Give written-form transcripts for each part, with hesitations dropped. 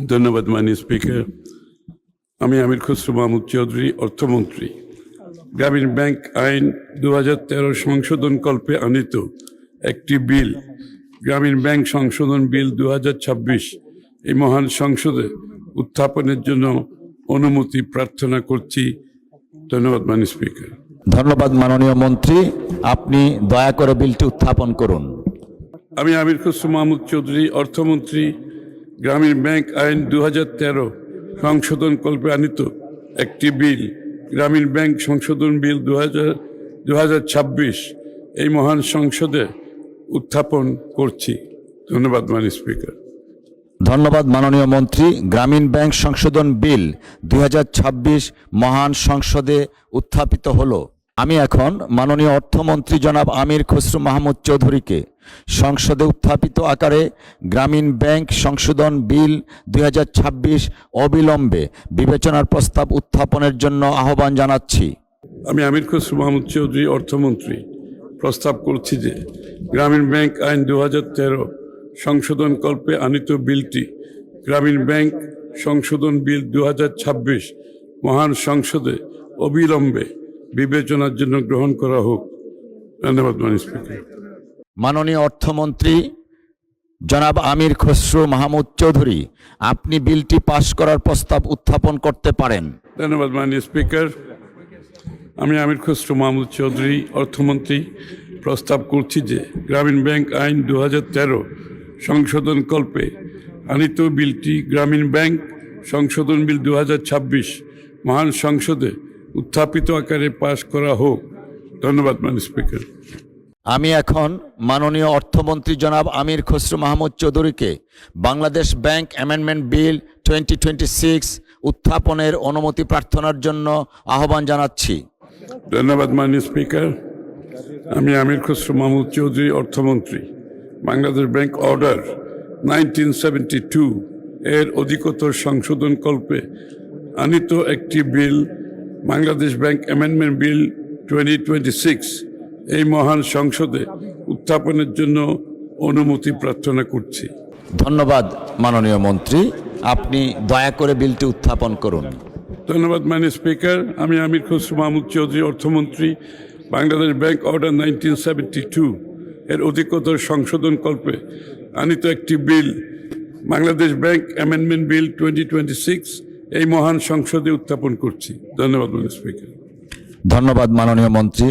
ধন্যবাদ মাননীয় স্পিকার। আমি আমির খসরু মাহমুদ চৌধুরী, অর্থমন্ত্রী। গ্রামীণ ব্যাংক আইন 2013 সংশোধনকল্পে আনিত একটি বিল, গ্রামীণ ব্যাংক সংশোধন বিল 2026 এই মহান সংসদে উত্থাপনের জন্য অনুমতি প্রার্থনা করছি। ধন্যবাদ মাননীয় স্পিকার। ধন্যবাদ মাননীয় মন্ত্রী, আপনি দয়া করে বিলটি উত্থাপন করুন। আমি আমির খসরু মাহমুদ চৌধুরী, অর্থমন্ত্রী। গ্রামীণ ব্যাংক আইন 2013 সংশোধনকল্পে আনিত একটি বিল, গ্রামীণ ব্যাংক সংশোধন বিল 2026 এই মহান সংসদে উত্থাপন করছি। ধন্যবাদ মাননীয় স্পিকার। ধন্যবাদ মাননীয় মন্ত্রী, গ্রামীণ ব্যাংক সংশোধন বিল 2026 মহান সংসদে উত্থাপিত হলো। আমি এখন মাননীয় অর্থমন্ত্রী জনাব আমির খসরু মাহমুদ চৌধুরীকে সংসদে উত্থাপিত আকারে গ্রামীণ ব্যাংক সংশোধন বিল 2026 অবিলম্বে বিবেচনার প্রস্তাব উত্থাপনের জন্য আহ্বান জানাচ্ছি। আমি আমির খসরু মাহমুদ চৌধুরী, অর্থমন্ত্রী, প্রস্তাব করছি যে গ্রামীণ ব্যাংক আইন 2013 সংশোধনকল্পে আনিত বিলটি, গ্রামীণ ব্যাংক সংশোধন বিল 2026 মহান সংসদে অবিলম্বে বিবেচনার জন্য গ্রহণ করা হোক। ধন্যবাদ মাননীয় স্পিকার। মাননীয় অর্থমন্ত্রী জনাব আমির খসরু মাহমুদ চৌধুরী, আপনি বিলটি পাশ করার প্রস্তাব উত্থাপন করতে পারেন। ধন্যবাদ মাননীয় স্পিকার। আমি আমির খসরু মাহমুদ চৌধুরী, অর্থমন্ত্রী, প্রস্তাব করছি যে গ্রামীণ ব্যাংক আইন 2013 সংশোধনকল্পে আনিত বিলটি, গ্রামীণ ব্যাংক সংশোধন বিল 2026 মহান সংসদে উত্থাপিত আকারে পাশ করা হোক। ধন্যবাদ মাননীয় স্পিকার। আমি এখন মাননীয় অর্থমন্ত্রী জনাব আমির খসরু মাহমুদ চৌধুরীকে বাংলাদেশ ব্যাংক অ্যামেন্ডমেন্ট বিল 2026 উত্থাপনের অনুমতি প্রার্থনার জন্য আহ্বান জানাচ্ছি। ধন্যবাদ মাননীয় স্পিকার। আমি আমির খসরু মাহমুদ চৌধুরী, অর্থমন্ত্রী, বাংলাদেশ ব্যাংক অর্ডার 1972 এর অধিকতর সংশোধনকল্পে আনিত একটি বিল, বাংলাদেশ ব্যাংক অ্যামেন্ডমেন্ট বিল 2026 এই মহান সংসদে উত্থাপনের জন্য অনুমতি প্রার্থনা করছি। ধন্যবাদ মাননীয় মন্ত্রী, আপনি দয়া করে বিলটি উত্থাপন করুন। ধন্যবাদ মাননীয় স্পিকার। আমি আমির খসরু মাহমুদ চৌধুরী, অর্থমন্ত্রী, বাংলাদেশ ব্যাংক অর্ডার 1972 এর অধিকতর সংশোধনকল্পে আনিত একটি বিল, বাংলাদেশ ব্যাংক অ্যামেন্ডমেন্ট বিল 2026 এই মহান সংসদে উত্থাপন করছি। ধন্যবাদ মাননীয় স্পিকার। ধন্যবাদ মাননীয় মন্ত্রী,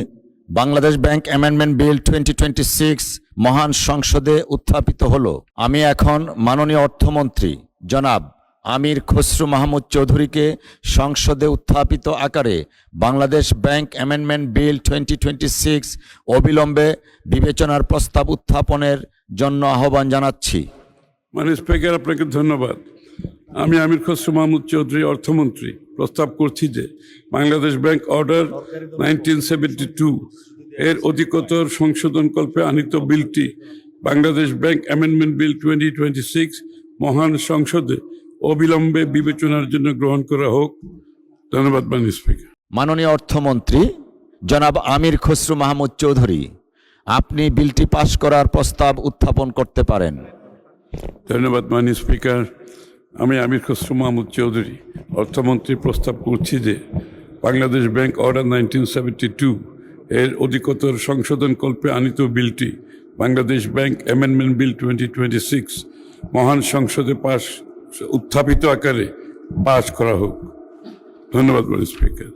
বাংলাদেশ ব্যাংক অ্যামেন্ডমেন্ট বিল 2026 মহান সংসদে উত্থাপিত হলো। আমি এখন মাননীয় অর্থমন্ত্রী জনাব আমির খসরু মাহমুদ চৌধুরীকে সংসদে উত্থাপিত আকারে বাংলাদেশ ব্যাংক অ্যামেন্ডমেন্ট বিল 2026 অবিলম্বে বিবেচনার প্রস্তাব উত্থাপনের জন্য আহ্বান জানাচ্ছি। মাননীয় স্পিকার, আপনাকে ধন্যবাদ। আমি আমির খসরু মাহমুদ চৌধুরী, অর্থমন্ত্রী, প্রস্তাব করছি যে বাংলাদেশ ব্যাংক অর্ডার 1972 এর অধিকতর সংশোধনকল্পে আনিত বিলটি, বাংলাদেশ ব্যাংক অ্যামেন্ডমেন্ট বিল 2026 মহান সংসদে অবিলম্বে বিবেচনার জন্য গ্রহণ করা হোক। ধন্যবাদ মাননীয় স্পিকার। মাননীয় অর্থমন্ত্রী জনাব আমির খসরু মাহমুদ চৌধুরী, আপনি বিলটি পাশ করার প্রস্তাব উত্থাপন করতে পারেন। ধন্যবাদ মাননীয় স্পিকার। আমি আমির খসরু মাহমুদ চৌধুরী, অর্থমন্ত্রী, প্রস্তাব করছি যে বাংলাদেশ ব্যাংক অর্ডার 1972 এর অধিকতর সংশোধনকল্পে আনিত বিলটি, বাংলাদেশ ব্যাংক অ্যামেন্ডমেন্ট বিল 2026 মহান সংসদে উত্থাপিত আকারে পাশ করা হোক। ধন্যবাদ মাননীয় স্পিকার।